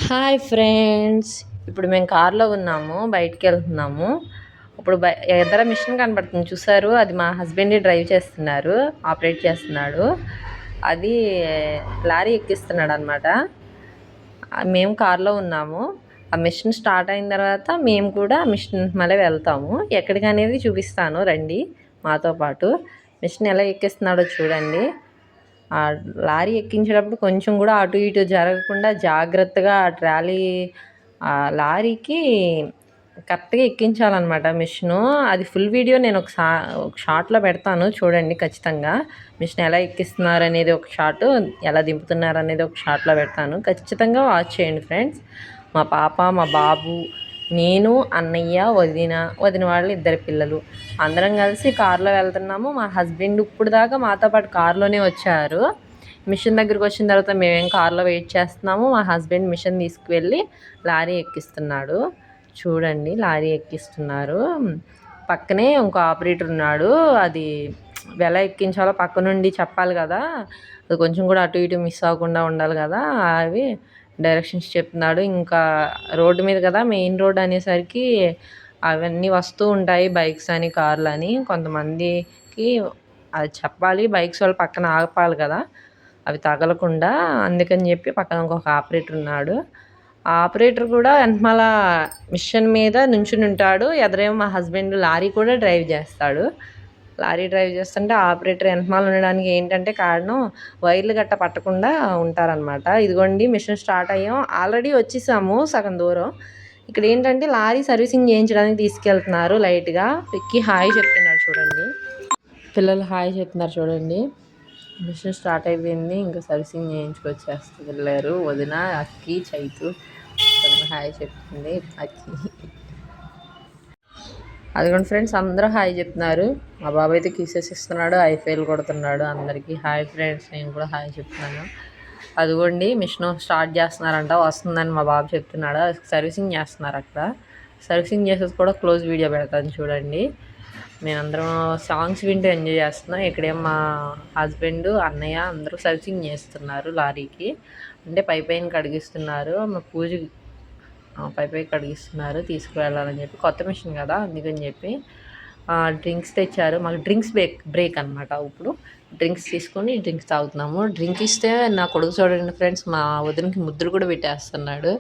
Hi friends. ఇప్పుడు మేము కార్లో ఉన్నాము, బయటికి వెళ్తున్నాము. ఇప్పుడు ఎదర మిషన్ కనబడుతుంది చూసారు, అది మా హస్బెండ్ డ్రైవ్ చేస్తున్నారు, ఆపరేట్ చేస్తున్నాడు. అది లారీ ఎక్కిస్తున్నాడు అనమాట. మేము కార్లో ఉన్నాము. ఆ మిషన్ స్టార్ట్ అయిన తర్వాత మేము కూడా మిషన్ మళ్ళీ వెళ్తాము. ఎక్కడికి అనేది చూపిస్తాను, రండి మాతో పాటు. మిషన్ ఎలా ఎక్కిస్తున్నాడో చూడండి. ఆ లారీ ఎక్కించేటప్పుడు కొంచెం కూడా అటు ఇటు జరగకుండా జాగ్రత్తగా ఆ లారీకి కరెక్ట్గా ఎక్కించాలన్నమాట మిషను. అది ఫుల్ వీడియో నేను ఒక షార్ట్లో పెడతాను, చూడండి ఖచ్చితంగా. మిషన్ ఎలా ఎక్కిస్తున్నారు అనేది ఒక షార్ట్, ఎలా దింపుతున్నారు అనేది ఒక షార్ట్లో పెడతాను, ఖచ్చితంగా వాచ్ చేయండి ఫ్రెండ్స్. మా పాప, మా బాబు, నేను, అన్నయ్య, వదిన వాళ్ళు 2 పిల్లలు అందరం కలిసి కారులో వెళ్తున్నాము. మా హస్బెండ్ ఇప్పుడు దాకా మాతో పాటు కారులోనే వచ్చారు. మిషన్ దగ్గరికి వచ్చిన తర్వాత మేమేం కారులో వెయిట్ చేస్తున్నాము. మా హస్బెండ్ మిషన్ తీసుకువెళ్ళి లారీ ఎక్కిస్తున్నాడు. చూడండి, లారీ ఎక్కిస్తున్నారు. పక్కనే ఇంకో ఆపరేటర్ ఉన్నాడు. అది ఎలా ఎక్కించాలో పక్క నుండి చెప్పాలి కదా, అది కొంచెం కూడా అటు ఇటు మిస్ అవ్వకుండా ఉండాలి కదా, అవి డైరెక్షన్స్ చెప్తున్నాడు. ఇంకా రోడ్డు మీద కదా, మెయిన్ రోడ్ అనేసరికి అవన్నీ వస్తూ ఉంటాయి, బైక్స్ అని, కార్లు అని. కొంతమందికి అది చెప్పాలి, బైక్స్ వాళ్ళు పక్కన ఆపాలి కదా, అవి తగలకుండా. అందుకని చెప్పి పక్కన ఇంకొక ఆపరేటర్ ఉన్నాడు. ఆ ఆపరేటర్ కూడా వెనకాల మిషన్ మీద నుంచుని ఉంటాడు. ఎదురేమో మా హస్బెండ్ లారీ కూడా డ్రైవ్ చేస్తాడు. లారీ డ్రైవ్ చేస్తుంటే ఆపరేటర్ వెనకమాల ఉండడానికి ఏంటంటే కారణం, వైర్లు గట్ట పట్టకుండా ఉంటారనమాట. ఇదిగోండి, మిషన్ స్టార్ట్ అయ్యాం, ఆల్రెడీ వచ్చేసాము సగం దూరం. ఇక్కడ ఏంటంటే లారీ సర్వీసింగ్ చేయించడానికి తీసుకెళ్తున్నారు. లైట్గా ఎక్కి హాయ్ చెప్తున్నారు చూడండి, పిల్లలు హాయ్ చెప్తున్నారు చూడండి. మిషన్ స్టార్ట్ అయిపోయింది, ఇంకా సర్వీసింగ్ చేయించుకొచ్చేస్తూ వెళ్ళారు. వదిన, అక్కి, చైతు. వదిన హాయ్ చెప్తుంది, అక్కి. అదిగోండి ఫ్రెండ్స్, అందరూ హాయ్ చెప్తున్నారు. మా బాబు అయితే కిసెస్ ఇస్తున్నాడు, ఐఫైల్ కొడుతున్నాడు అందరికీ. హాయ్ ఫ్రెండ్స్, నేను కూడా హాయ్ చెప్తున్నాను. అదిగోండి, మిషన్ స్టార్ట్ చేస్తున్నారంట, వస్తుందని మా బాబు చెప్తున్నాడు. సర్వీసింగ్ చేస్తున్నారు అక్కడ. సర్వీసింగ్ చేసేది కూడా క్లోజ్ వీడియో పెడతాను చూడండి. మేమందరం సాంగ్స్ వింటూ ఎంజాయ్ చేస్తున్నాం. ఇక్కడేం మా హస్బెండ్, అన్నయ్య అందరూ సర్వీసింగ్ చేస్తున్నారు లారీకి. అంటే పైన కడిగిస్తున్నారు. మా పూజ పై కడిగిస్తున్నారు, తీసుకువెళ్ళాలని చెప్పి. కొత్త మిషన్ కదా, అందుకని చెప్పి డ్రింక్స్ తెచ్చారు మాకు. డ్రింక్స్ బ్రేక్ అనమాట. ఇప్పుడు డ్రింక్స్ తీసుకొని డ్రింక్స్ తాగుతున్నాము. డ్రింక్ ఇస్తే నా కొడుకు చూడండి ఫ్రెండ్స్, మా వదినకి ముద్దులు కూడా పెట్టేస్తున్నాడు.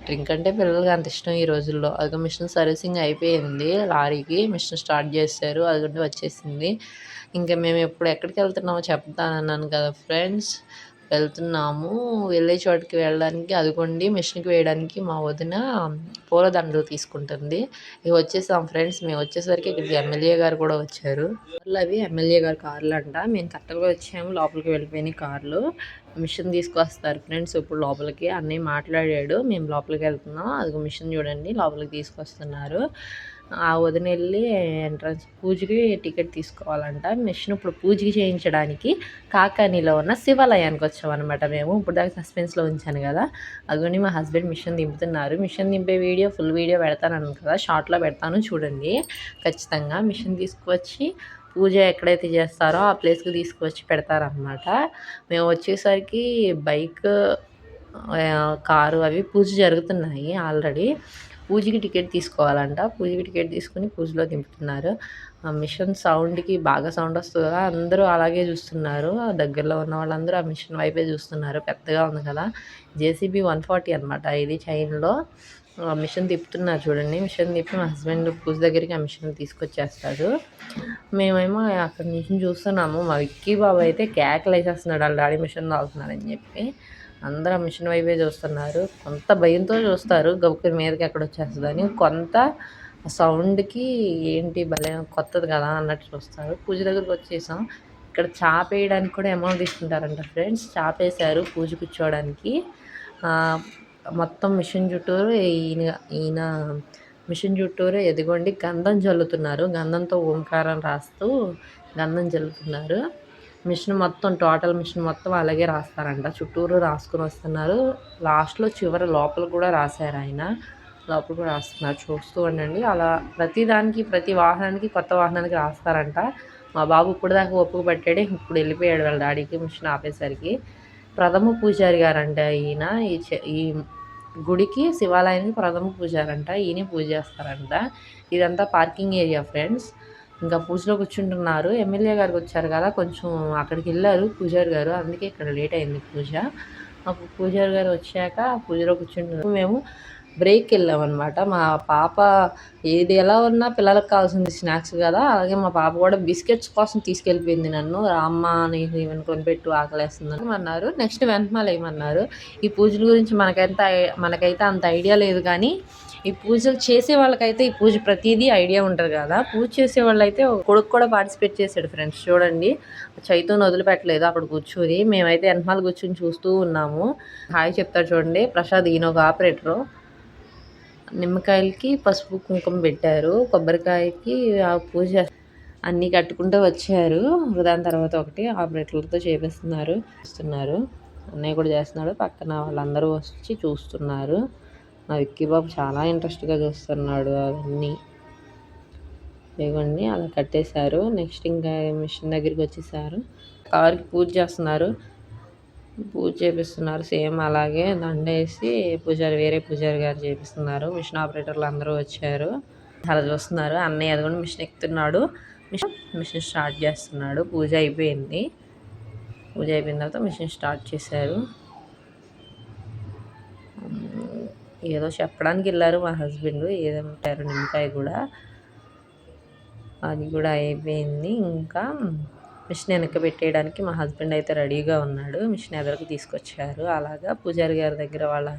డ్రింక్ అంటే పిల్లలకి అంత ఇష్టం ఈ రోజుల్లో. అది మిషన్ సర్వీసింగ్ అయిపోయింది, లారీకి మిషన్ స్టార్ట్ చేశారు, అది వచ్చేసింది. ఇంకా మేము ఎప్పుడు ఎక్కడికి వెళ్తున్నామో చెప్తానన్నాను కదా ఫ్రెండ్స్. వెళ్తున్నాము, వెళ్ళే చోటుకి వెళ్ళడానికి. అదిగోండి, మిషన్కి వేయడానికి మా వదిన పూలదండలు తీసుకుంటుంది. ఇక వచ్చేసాం ఫ్రెండ్స్. మేము వచ్చేసరికి ఇక్కడికి ఎమ్మెల్యే గారు కూడా వచ్చారు. కార్లు అవి ఎమ్మెల్యే గారు కార్లు అంట. మేము కరెక్ట్గా వచ్చాము, లోపలికి వెళ్ళిపోయినాయి కార్లు. మిషన్ తీసుకొస్తారు ఫ్రెండ్స్ ఇప్పుడు లోపలికి. అన్నయ్య మాట్లాడాడు, మేము లోపలికి వెళ్తున్నాం. అదిగో మిషన్ చూడండి, లోపలికి తీసుకొస్తున్నారు. ఆ వదిన వెళ్ళి ఎంట్రన్స్ పూజకి టికెట్ తీసుకోవాలంట. మిషన్ ఇప్పుడు పూజకి చేయించడానికి కాకానీలో ఉన్న శివాలయానికి వచ్చామన్నమాట మేము. ఇప్పుడు దాకా సస్పెన్స్లో ఉంచాను కదా, అదిగోని మా హస్బెండ్ మిషన్ దింపుతున్నారు. మిషన్ దింపే వీడియో ఫుల్ వీడియో పెడతాను కదా, షార్ట్లో పెడతాను చూడండి ఖచ్చితంగా. మిషన్ తీసుకువచ్చి పూజ ఎక్కడైతే చేస్తారో ఆ ప్లేస్కి తీసుకువచ్చి పెడతారనమాట. మేము వచ్చేసరికి బైక్, కారు అవి పూజ జరుగుతున్నాయి ఆల్రెడీ. పూజకి టికెట్ తీసుకోవాలంట. పూజకి టికెట్ తీసుకుని పూజలో దింపుతున్నారు. ఆ మిషన్ సౌండ్కి బాగా సౌండ్ వస్తుంది కదా, అందరూ అలాగే చూస్తున్నారు. దగ్గరలో ఉన్న వాళ్ళందరూ ఆ మిషన్ వైపే చూస్తున్నారు, పెద్దగా ఉంది కదా. జేసీబీ 140 అనమాట ఇది, చైన్లో. మిషన్ తిప్పుతున్నారు చూడండి. మిషన్ తిప్పి మా హస్బెండ్ పూజ దగ్గరికి ఆ మిషన్ తీసుకొచ్చేస్తాడు. మేమేమో అక్కడ మిషన్ చూస్తున్నాము. మా విక్కీ బాబు అయితే కేకలు వేసేస్తున్నాడు, వాళ్ళ డాడీ మిషన్ తాగుతున్నాడని చెప్పి. అందరూ ఆ మిషన్ వైపే చూస్తున్నారు. కొంత భయంతో చూస్తారు, గబుక్కుని మీదకి ఎక్కడ వచ్చేస్తుందని. కొంత సౌండ్కి ఏంటి భలే కొత్తది కదా అన్నట్టు చూస్తారు. పూజ దగ్గరకు వచ్చేసాం. ఇక్కడ చాప వేయడానికి కూడా అమౌంట్ తీసుకుంటారంట ఫ్రెండ్స్. చాప వేశారు పూజ కూర్చోవడానికి. మొత్తం మిషన్ చుట్టూరు ఈయన మిషన్ చుట్టూరు ఎదిగోండి గంధం జల్లుతున్నారు. గంధంతో ఓంకారం రాస్తూ గంధం జల్లుతున్నారు. మిషన్ మొత్తం, టోటల్ మిషన్ మొత్తం అలాగే రాస్తారంట. చుట్టూరు రాసుకొని వస్తున్నారు. లాస్ట్లో చివరి లోపల కూడా రాశారు ఆయన, లోపల కూడా రాస్తున్నారు. చూస్తూ ఉండండి. అలా ప్రతిదానికి, ప్రతి వాహనానికి, కొత్త వాహనానికి రాస్తారంట. మా బాబు ఇప్పుడు దాకా ఒప్పుకు పట్టాడు, ఇప్పుడు వెళ్ళిపోయాడు వాళ్ళ డాడీకి మిషన్ ఆపేసరికి. ప్రథమ పూజారి గారంట ఈయన. ఈ గుడికి శివాలయానికి ప్రథమ పూజారంట, ఈయనే పూజ చేస్తారంట. ఇదంతా పార్కింగ్ ఏరియా ఫ్రెండ్స్. ఇంకా పూజలో కూర్చుంటున్నారు. ఎమ్మెల్యే గారికి వచ్చారు కదా, కొంచెం అక్కడికి వెళ్ళారు పూజారి గారు, అందుకే ఇక్కడ లేట్ అయింది పూజ. అప్పుడు పూజారి గారు వచ్చాక పూజలో కూర్చుంటున్నారు. మేము బ్రేక్ వెళ్ళామన్నమాట. మా పాప ఏది ఎలా ఉన్నా పిల్లలకు కావాల్సింది స్నాక్స్ కదా, అలాగే మా పాప కూడా బిస్కెట్స్ కోసం తీసుకెళ్ళిపోయింది నన్ను. రామ్మ నీకు ఈవెన్ కొనిపెట్టు ఆకలేస్తుందని అన్నారు. నెక్స్ట్ వెంటమాల ఏమన్నారు, ఈ పూజల గురించి మనకైతే అంత ఐడియా లేదు, కానీ ఈ పూజలు చేసే వాళ్ళకైతే ఈ పూజ ప్రతిదీ ఐడియా ఉంటుంది కదా. పూజ చేసే వాళ్ళు అయితే కొడుకు కూడా పార్టిసిపేట్ చేశాడు ఫ్రెండ్స్. చూడండి, చైతూని వదిలిపెట్టలేదు అక్కడ కూర్చుని. మేమైతే వెనకాల కూర్చుని చూస్తూ ఉన్నాము. హాయ్ చెప్తారు చూడండి ప్రసాద్, ఈయన ఒక ఆపరేటరు. నిమ్మకాయలకి పసుపు కుంకుమ పెట్టారు, కొబ్బరికాయకి ఆ పూజ అన్నీ కట్టుకుంటూ వచ్చారు. దాని తర్వాత ఒకటి ఆపరేటర్లతో చేపిస్తున్నారు. అన్నయ్య కూడా చేస్తున్నాడు, పక్కన వాళ్ళందరూ వచ్చి చూస్తున్నారు. మా విక్కీ బాబు చాలా ఇంట్రెస్ట్గా చూస్తున్నాడు అవన్నీ. ఇవ్వండి అలా కట్టేశారు. నెక్స్ట్ ఇంకా మిషన్ దగ్గరికి వచ్చేసారు. కార్కి పూజ చేస్తున్నారు, పూజ చేపిస్తున్నారు. సేమ్ అలాగే దండేసి వేరే పూజారి గారు చేపిస్తున్నారు. మిషన్ ఆపరేటర్లు అందరూ వచ్చారు, అలా చూస్తున్నారు. అన్నయ్య అది కూడా మిషన్ ఎక్కుతున్నాడు, మిషన్ స్టార్ట్ చేస్తున్నాడు. పూజ అయిపోయింది. పూజ అయిపోయిన తర్వాత మిషన్ స్టార్ట్ చేశారు. ఏదో చెప్పడానికి వెళ్ళారు మా హస్బెండ్, ఏదంటారు నిమ్మకాయ కూడా, అది కూడా అయిపోయింది. ఇంకా మిషన్ వెనక్కి పెట్టేయడానికి మా హస్బెండ్ అయితే రెడీగా ఉన్నాడు. మిషన్ ఎదురుకు తీసుకొచ్చారు. అలాగా పూజారి గారి దగ్గర వాళ్ళ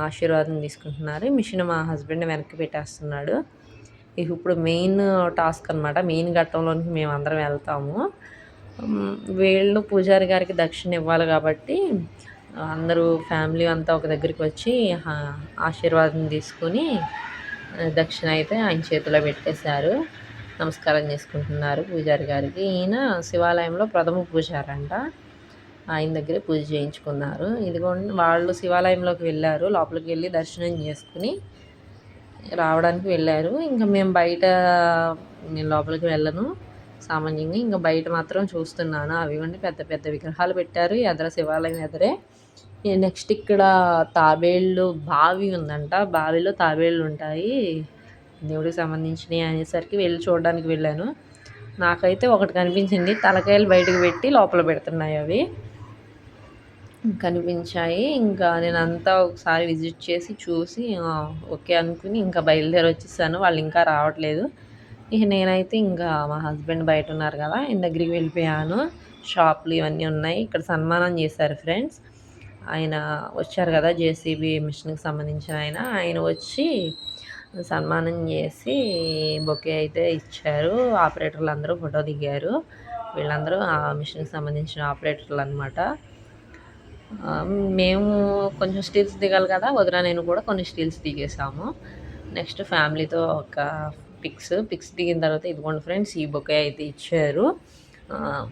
ఆశీర్వాదం తీసుకుంటున్నారు. మిషన్ మా హస్బెండ్ వెనక్కి పెట్టేస్తున్నాడు. ఇప్పుడు మెయిన్ టాస్క్ అనమాట, మెయిన్ ఘట్టంలోనికి మేము అందరం వెళ్తాము. వీళ్ళు పూజారి గారికి దక్షిణ ఇవ్వాలి కాబట్టి అందరూ ఫ్యామిలీ అంతా ఒక దగ్గరికి వచ్చి ఆశీర్వాదం తీసుకుని దక్షిణ అయితే ఆయన చేతిలో పెట్టేశారు. నమస్కారం చేసుకుంటున్నారు పూజారి గారికి. ఈయన శివాలయంలో ప్రథమ పూజారంట, ఆయన దగ్గరే పూజ చేయించుకున్నారు. ఇదిగోండి వాళ్ళు శివాలయంలోకి వెళ్ళారు, లోపలికి వెళ్ళి దర్శనం చేసుకుని రావడానికి వెళ్ళారు. ఇంకా మేము బయట, నేను లోపలికి వెళ్ళను సామాన్యంగా, ఇంకా బయట మాత్రం చూస్తున్నాను. అవిగోండి పెద్ద పెద్ద విగ్రహాలు పెట్టారు ఎదుర, శివాలయం ఎదురే. నెక్స్ట్ ఇక్కడ తాబేళ్ళు బావి ఉందంట, బావిలో తాబేళ్ళు ఉంటాయి దేవుడికి సంబంధించినవి అనేసరికి వెళ్ళి చూడడానికి వెళ్ళాను. నాకైతే ఒకటి కనిపించింది, తలకాయలు బయటకు పెట్టి లోపల పెడుతున్నాయి, అవి కనిపించాయి. ఇంకా నేను అంతా ఒకసారి విజిట్ చేసి చూసి ఓకే అనుకుని ఇంకా బయలుదేరి వచ్చేసాను. వాళ్ళు ఇంకా రావట్లేదు. ఇక నేనైతే ఇంకా మా హస్బెండ్ బయట ఉన్నారు కదా, ఆయన దగ్గరికి వెళ్ళిపోయాను. షాపులు ఇవన్నీ ఉన్నాయి. ఇక్కడ సన్మానం చేశారు ఫ్రెండ్స్. ఆయన వచ్చారు కదా, జేసీబీ మిషన్కి సంబంధించిన ఆయన వచ్చి సన్మానం చేసి బొకే అయితే ఇచ్చారు. ఆపరేటర్లు అందరూ ఫోటో దిగారు. వీళ్ళందరూ ఆ మిషన్కి సంబంధించిన ఆపరేటర్లు అనమాట. మేము కొంచెం స్టిల్స్ దిగాలి కదా, వదిన నేను కూడా కొన్ని స్టిల్స్ దిగేసాము. నెక్స్ట్ ఫ్యామిలీతో ఒక పిక్స్ దిగిన తర్వాత ఇదిగోండి ఫ్రెండ్స్, ఈ బొకే అయితే ఇచ్చారు.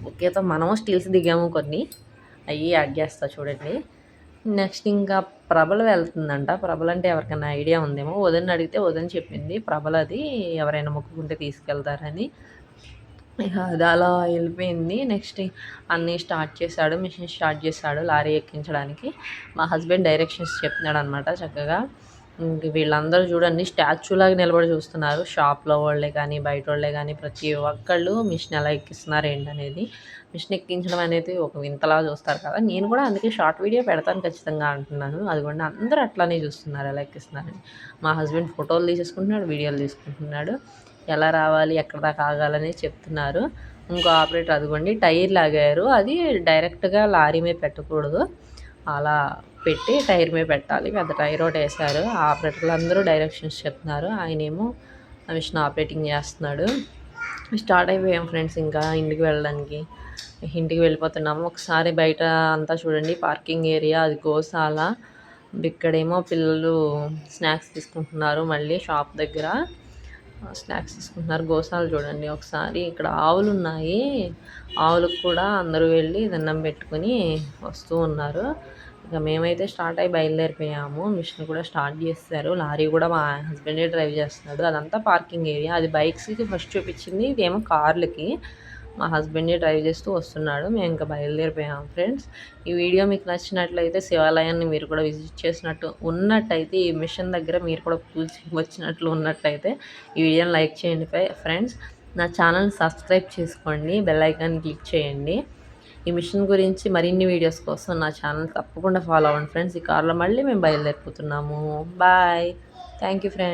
బొకేతో మనము స్టిల్స్ దిగాము కొన్ని, అవి యాడ్ చేస్తా చూడండి. నెక్స్ట్ ఇంకా ప్రభలు వెళ్తుందంట. ప్రభలు అంటే ఎవరికైనా ఐడియా ఉందేమో, వదిన అడిగితే వదిన చెప్పింది ప్రభలది ఎవరైనా మొక్కుకుంటే తీసుకెళ్తారని. ఇక అది అలా వెళ్ళిపోయింది. నెక్స్ట్ అన్నీ స్టార్ట్ చేశాడు, మిషన్ స్టార్ట్ చేశాడు లారీ ఎక్కించడానికి. మా హస్బెండ్ డైరెక్షన్స్ చెప్తున్నాడు అనమాట చక్కగా. ఇంక వీళ్ళందరూ చూడండి స్టాచ్యూలాగా నిలబడి చూస్తున్నారు. షాప్లో వాళ్ళే కానీ బయట వాళ్ళే కానీ ప్రతి ఒక్కళ్ళు మిషన్ ఎలా ఎక్కిస్తున్నారు ఏంటనేది. మిషన్ ఎక్కించడం అనేది ఒక వింతలా చూస్తారు కదా, నేను కూడా అందుకే షార్ట్ వీడియో పెడతాను ఖచ్చితంగా అంటున్నాను. అదిగోండి అందరూ అట్లానే చూస్తున్నారు ఎలా ఎక్కిస్తున్నారని. మా హస్బెండ్ ఫోటోలు తీసేసుకుంటున్నాడు, వీడియోలు తీసుకుంటున్నాడు, ఎలా రావాలి ఎక్కడ దాకా ఆగాలని చెప్తున్నారు. ఇంకో ఆపరేటర్ అదిగోండి టైర్ లాగారు, అది డైరెక్ట్గా లారీ మీద పెట్టకూడదు, అలా పెట్టి టైర్ మీద పెట్టాలి. పెద్ద టైర్ ఒకటి వేశారు. ఆపరేటర్లు అందరూ డైరెక్షన్స్ చెప్తున్నారు, ఆయనేమో మిషన్ ఆపరేటింగ్ చేస్తున్నాడు. స్టార్ట్ అయిపోయాం ఫ్రెండ్స్, ఇంకా ఇంటికి వెళ్ళిపోతున్నాము. ఒకసారి బయట అంతా చూడండి, పార్కింగ్ ఏరియా, అది గోశాల. ఇక్కడేమో పిల్లలు స్నాక్స్ తీసుకుంటున్నారు, మళ్ళీ షాప్ దగ్గర స్నాక్స్ తీసుకుంటున్నారు. గోశాల చూడండి ఒకసారి. ఇక్కడ ఆవులు ఉన్నాయి, ఆవులకు కూడా అందరూ వెళ్ళి దండం పెట్టుకుని వస్తూ ఉన్నారు. ఇక మేమైతే స్టార్ట్ అయ్యి బయలుదేరిపోయాము. మిషన్ కూడా స్టార్ట్ చేస్తారు. లారీ కూడా మా హస్బెండే డ్రైవ్ చేస్తున్నాడు. అదంతా పార్కింగ్ ఏరియా. అది బైక్స్కి ఫస్ట్ చూపించింది, ఇదేమో కార్లకి. మా హస్బెండే డ్రైవ్ చేస్తూ వస్తున్నాడు. మేము ఇంకా బయలుదేరిపోయాం ఫ్రెండ్స్. ఈ వీడియో మీకు నచ్చినట్లయితే శివాలయాన్ని మీరు కూడా విజిట్ చేసినట్టు ఉన్నట్టయితే, ఈ మిషన్ దగ్గర మీరు కూడా పూజ వచ్చినట్లు ఉన్నట్టయితే ఈ వీడియోని లైక్ చేయండి ఫ్రెండ్స్. నా ఛానల్ని సబ్స్క్రైబ్ చేసుకోండి, బెల్ ఐకాన్ క్లిక్ చేయండి. ఈ మిషన్ గురించి మరిన్ని వీడియోస్ కోసం నా ఛానల్ తప్పకుండా ఫాలో అవ్వండి ఫ్రెండ్స్. ఈ కార్లో మళ్ళీ మేము బయలుదేరిపోతున్నాము. బాయ్. Thank you friends.